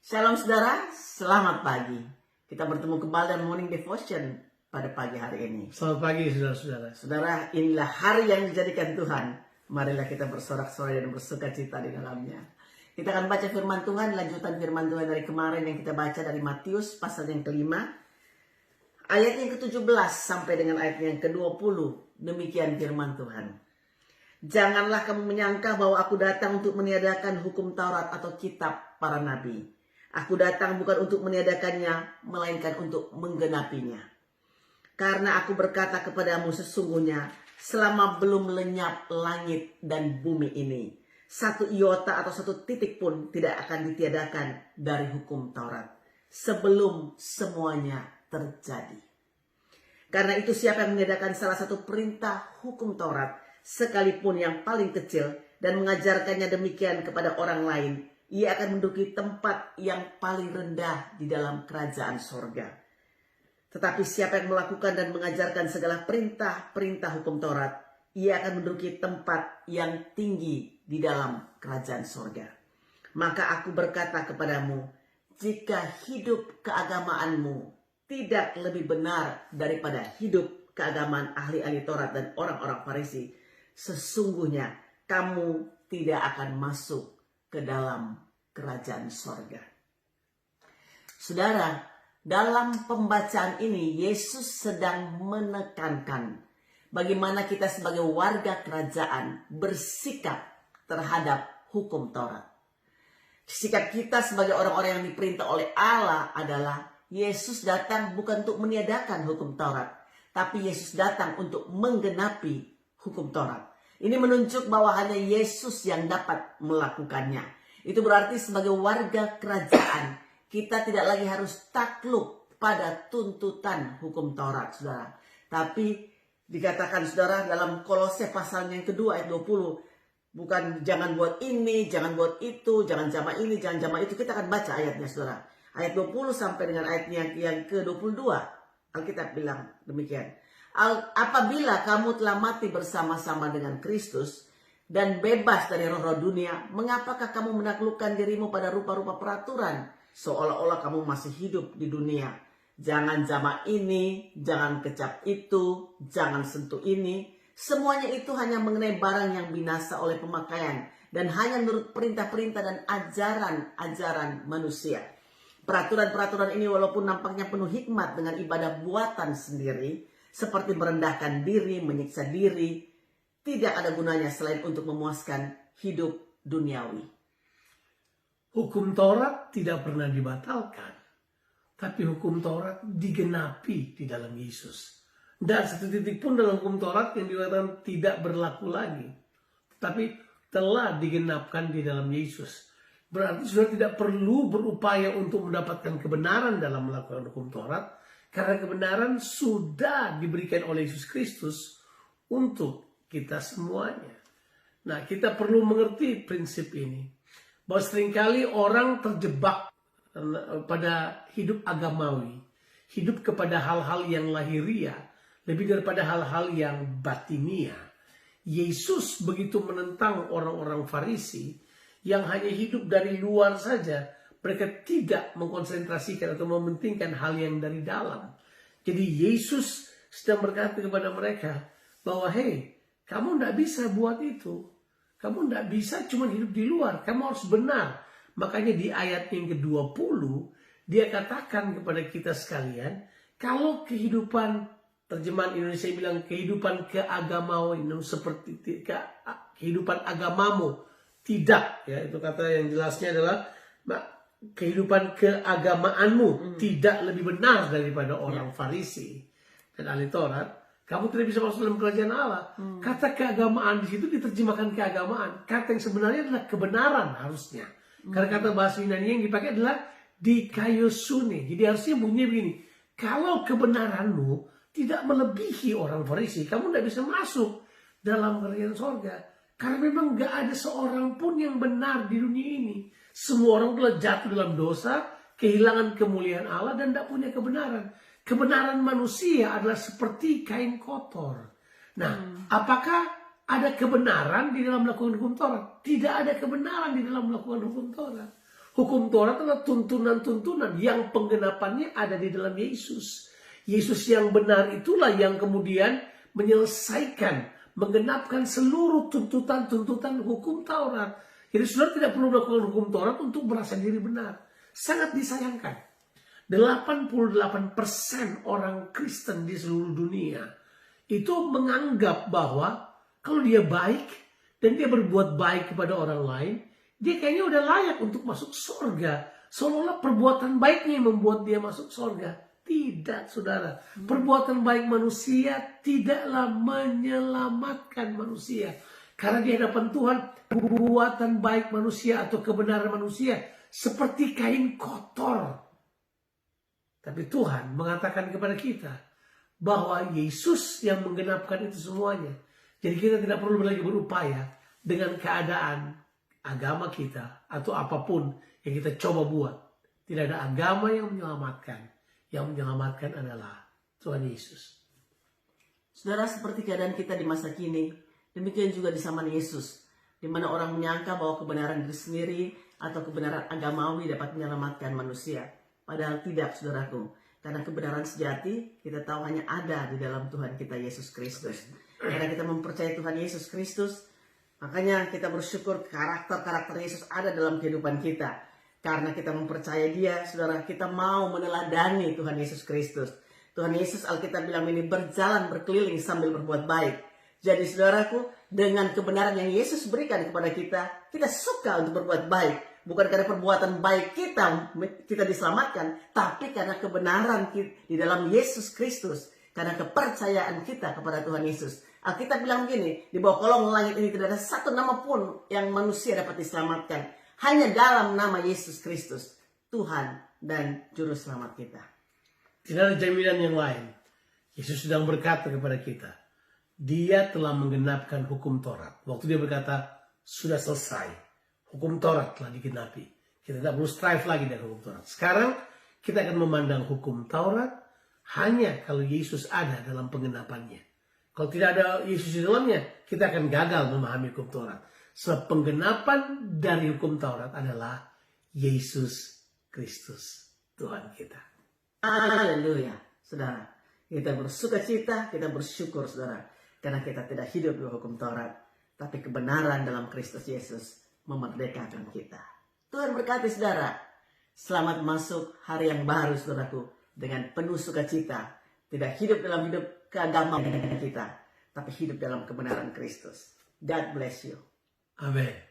Shalom saudara, selamat pagi. Kita bertemu kembali dalam Morning Devotion pada pagi hari ini. Selamat pagi saudara-saudara. Saudara, inilah hari yang dijadikan Tuhan. Marilah kita bersorak-sorai dan bersuka cita di dalamnya. Kita akan baca firman Tuhan, lanjutan firman Tuhan dari kemarin yang kita baca dari Matius pasal yang kelima. Ayat yang ke-17 sampai dengan ayat yang ke-20. Demikian firman Tuhan. Janganlah kamu menyangka bahwa aku datang untuk meniadakan hukum Taurat atau kitab para nabi. Aku datang bukan untuk meniadakannya, melainkan untuk menggenapinya. Karena aku berkata kepadamu sesungguhnya, selama belum lenyap langit dan bumi ini, satu iota atau satu titik pun tidak akan ditiadakan dari hukum Taurat, sebelum semuanya terjadi. Karena itu siapa yang meniadakan salah satu perintah hukum Taurat, sekalipun yang paling kecil, dan mengajarkannya demikian kepada orang lain, ia akan menduduki tempat yang paling rendah di dalam kerajaan sorga. Tetapi siapa yang melakukan dan mengajarkan segala perintah-perintah hukum Taurat, ia akan menduduki tempat yang tinggi di dalam kerajaan sorga. Maka aku berkata kepadamu, jika hidup keagamaanmu tidak lebih benar daripada hidup keagamaan ahli-ahli Taurat dan orang-orang Farisi, sesungguhnya kamu tidak akan masuk ke dalam kerajaan sorga. Saudara, dalam pembacaan ini Yesus sedang menekankan bagaimana kita sebagai warga kerajaan bersikap terhadap hukum Taurat. Sikap kita sebagai orang-orang yang diperintah oleh Allah adalah Yesus datang bukan untuk meniadakan hukum Taurat, tapi Yesus datang untuk menggenapi hukum Taurat. Ini menunjuk bahwa hanya Yesus yang dapat melakukannya. Itu berarti sebagai warga kerajaan, kita tidak lagi harus takluk pada tuntutan hukum Taurat, saudara. Tapi dikatakan, saudara, dalam Kolose pasal yang kedua ayat 20, bukan jangan buat ini, jangan buat itu, jangan jamak ini, jangan jamak itu. Kita akan baca ayatnya, saudara. Ayat 20 sampai dengan ayat yang ke-22. Alkitab bilang demikian. Apabila kamu telah mati bersama-sama dengan Kristus dan bebas dari roh-roh dunia, mengapakah kamu menaklukkan dirimu pada rupa-rupa peraturan seolah-olah kamu masih hidup di dunia? Jangan jamak ini, jangan kecap itu, jangan sentuh ini. Semuanya itu hanya mengenai barang yang binasa oleh pemakaian dan hanya menurut perintah-perintah dan ajaran-ajaran manusia. Peraturan-peraturan ini walaupun nampaknya penuh hikmat dengan ibadah buatan sendiri, seperti merendahkan diri, menyiksa diri, tidak ada gunanya selain untuk memuaskan hidup duniawi. Hukum Taurat tidak pernah dibatalkan, tapi hukum Taurat digenapi di dalam Yesus. Dan satu titik pun dalam hukum Taurat yang dikatakan tidak berlaku lagi, tapi telah digenapkan di dalam Yesus. Berarti sudah tidak perlu berupaya untuk mendapatkan kebenaran dalam melakukan hukum Taurat, karena kebenaran sudah diberikan oleh Yesus Kristus untuk kita semuanya. Nah, kita perlu mengerti prinsip ini. Bahwa seringkali orang terjebak pada hidup agamawi. Hidup kepada hal-hal yang lahiriah. Lebih daripada hal-hal yang batinia. Yesus begitu menentang orang-orang Farisi yang hanya hidup dari luar saja. Mereka tidak mengkonsentrasikan atau mementingkan hal yang dari dalam. Jadi Yesus sedang berkata kepada mereka bahwa hey, kamu tidak bisa buat itu. Kamu tidak bisa cuma hidup di luar. Kamu harus benar. Makanya di ayat yang ke-20 dia katakan kepada kita sekalian, kalau kehidupan, terjemahan Indonesia bilang kehidupan keagamawan seperti kehidupan agamamu tidak, ya itu kata yang jelasnya adalah kehidupan keagamaanmu tidak lebih benar daripada orang Farisi dan ahli Taurat, kamu tidak bisa masuk dalam kerajaan Allah. Kata keagamaan di situ diterjemahkan keagamaan. Kata yang sebenarnya adalah kebenaran harusnya. Karena kata bahasa Yunani yang dipakai adalah dikaiosune. Jadi harusnya bunyinya begini. Kalau kebenaranmu tidak melebihi orang Farisi, kamu tidak bisa masuk dalam kerajaan sorga. Karena memang gak ada seorang pun yang benar di dunia ini. Semua orang telah jatuh dalam dosa, kehilangan kemuliaan Allah dan tidak punya kebenaran. Kebenaran manusia adalah seperti kain kotor. Nah, apakah ada kebenaran di dalam melakukan hukum Taurat? Tidak ada kebenaran di dalam melakukan hukum Taurat. Hukum Taurat adalah tuntunan-tuntunan yang penggenapannya ada di dalam Yesus. Yesus yang benar itulah yang kemudian menyelesaikan, menggenapkan seluruh tuntutan-tuntutan hukum Taurat. Jadi saudara tidak perlu melakukan hukum Taurat untuk merasa diri benar. Sangat disayangkan. 88% orang Kristen di seluruh dunia itu menganggap bahwa kalau dia baik dan dia berbuat baik kepada orang lain, dia kayaknya udah layak untuk masuk surga. Seolah-olah perbuatan baiknya yang membuat dia masuk surga. Tidak, saudara. Perbuatan baik manusia tidaklah menyelamatkan manusia. Karena di hadapan Tuhan, perbuatan baik manusia atau kebenaran manusia seperti kain kotor. Tapi Tuhan mengatakan kepada kita bahwa Yesus yang menggenapkan itu semuanya. Jadi kita tidak perlu lagi berupaya dengan keadaan agama kita atau apapun yang kita coba buat. Tidak ada agama yang menyelamatkan. Yang menyelamatkan adalah Tuhan Yesus. Saudara, seperti keadaan kita di masa kini, demikian juga di zaman Yesus, di mana orang menyangka bahwa kebenaran diri sendiri atau kebenaran agamawi dapat menyelamatkan manusia. Padahal tidak, saudaraku. Karena kebenaran sejati kita tahu hanya ada di dalam Tuhan kita Yesus Kristus. Karena kita mempercayai Tuhan Yesus Kristus, makanya kita bersyukur karakter-karakter Yesus ada dalam kehidupan kita. Karena kita mempercayai Dia, saudara, kita mau meneladani Tuhan Yesus Kristus. Tuhan Yesus, Alkitab bilang ini, berjalan berkeliling sambil berbuat baik. Jadi saudaraku, dengan kebenaran yang Yesus berikan kepada kita suka untuk berbuat baik. Bukan karena perbuatan baik kita diselamatkan, tapi karena kebenaran di dalam Yesus Kristus. Karena kepercayaan kita kepada Tuhan Yesus. Alkitab bilang begini, di bawah kolong langit ini tidak ada satu nama pun yang manusia dapat diselamatkan. Hanya dalam nama Yesus Kristus, Tuhan dan Juru Selamat kita. Tidak ada jaminan yang lain. Yesus sedang berkata kepada kita, Dia telah menggenapkan hukum Taurat. Waktu Dia berkata, sudah selesai. Hukum Taurat telah digenapi. Kita tidak perlu strive lagi dengan hukum Taurat. Sekarang kita akan memandang hukum Taurat hanya kalau Yesus ada dalam penggenapannya. Kalau tidak ada Yesus di dalamnya, kita akan gagal memahami hukum Taurat. Sebab penggenapan dari hukum Taurat adalah Yesus Kristus, Tuhan kita. Haleluya, saudara. Kita bersuka cita, kita bersyukur, saudara. Karena kita tidak hidup di hukum Taurat. Tapi kebenaran dalam Kristus Yesus memerdekakan kita. Tuhan berkati, saudara. Selamat masuk hari yang baru, saudaraku. Dengan penuh sukacita. Tidak hidup dalam hidup keagamaan kita. Tapi hidup dalam kebenaran Kristus. God bless you. Amin.